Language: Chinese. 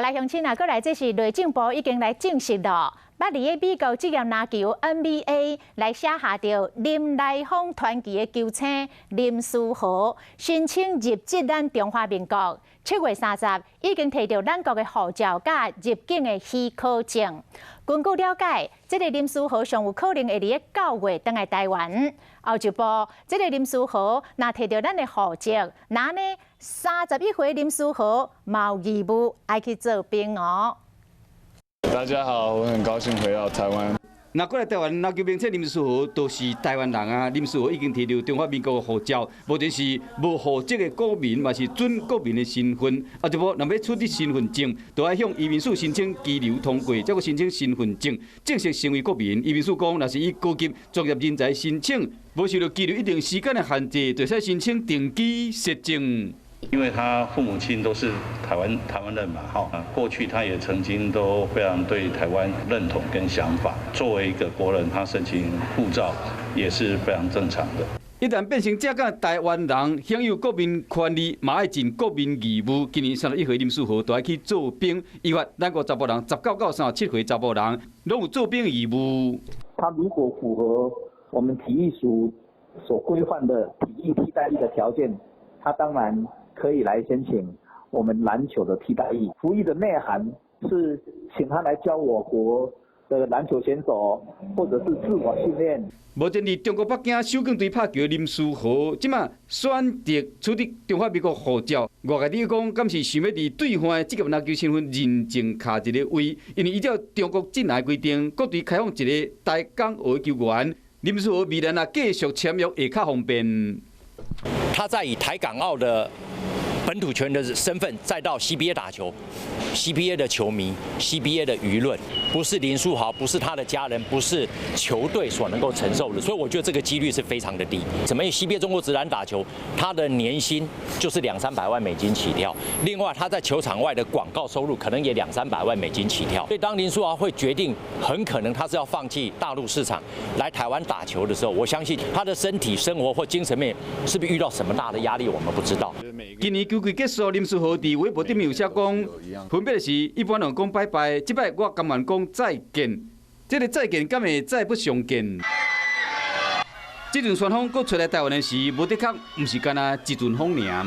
来乡亲啊，过来这是内政部已经来证实了，捌伫个美国职业篮球 NBA 来写下着林来峰传奇的球星林书豪申请入籍咱中华民国，7月30已经摕到咱国的护照甲入境的许可证。根据了解，这个林书豪上有可能会伫个9月返来台湾。后一步，这个林书豪若摕到咱的户籍，那呢31岁林书豪嘛有义务爱去做兵哦。大家好，我很高兴回到台湾。那过来台湾篮球名称林书豪都是台湾人啊。林书豪已经摕到中华民国的护照，无论是无户籍的国民，嘛是准国民的身份。啊，这不，若要出的身份证，都要向移民署申请居留通过，再个申请身份证，正式成为国民。移民署讲，若是以高级专业人才申请，无受到居留一定时间的限制，就使申请定期实证。因为他父母亲都是台湾人嘛，过去他也曾经都非常对台湾认同跟想法。作为一个国人，他申请护照也是非常正常的。一旦变成正港台湾人，享有国民权利，嘛爱尽国民义务。今年31岁林书豪都要去做兵，依法咱国查甫人19到37岁查甫人，拢有做兵义务。他如果符合我们体育署所规范的体育替代役的条件，他当然可以来申请我们篮球的替代役。服役的内涵是请他来教我国的篮球选手，或者是自我训练。目前伫中国北京首钢队拍球的林书豪，即马选择取得中华民国护照。外界你讲，敢是想要伫对方的职业篮球身份认证卡一个位？因为依照中国境内规定，各队开放一个台港澳球员，林书豪未来若继续签约会较方便。他在以台港澳的本土球员的身份，再到 CBA 打球 ，CBA 的球迷、CBA 的舆论，不是林书豪，不是他的家人，不是球队所能够承受的，所以我觉得这个几率是非常的低。怎么以 CBA 中国职篮打球，他的年薪就是200-300万美金起跳，另外他在球场外的广告收入可能也200-300万美金起跳。所以当林书豪会决定很可能他是要放弃大陆市场来台湾打球的时候，我相信他的身体、生活或精神面是不是遇到什么大的压力，我们不知道。今年球季结束，林书豪伫微博顶面有写讲，分别是一般人讲拜拜，即摆我甘愿讲再见。这个再见敢会再不相见？这阵旋风搁出来台湾的时，无的确毋是干那一阵风尔。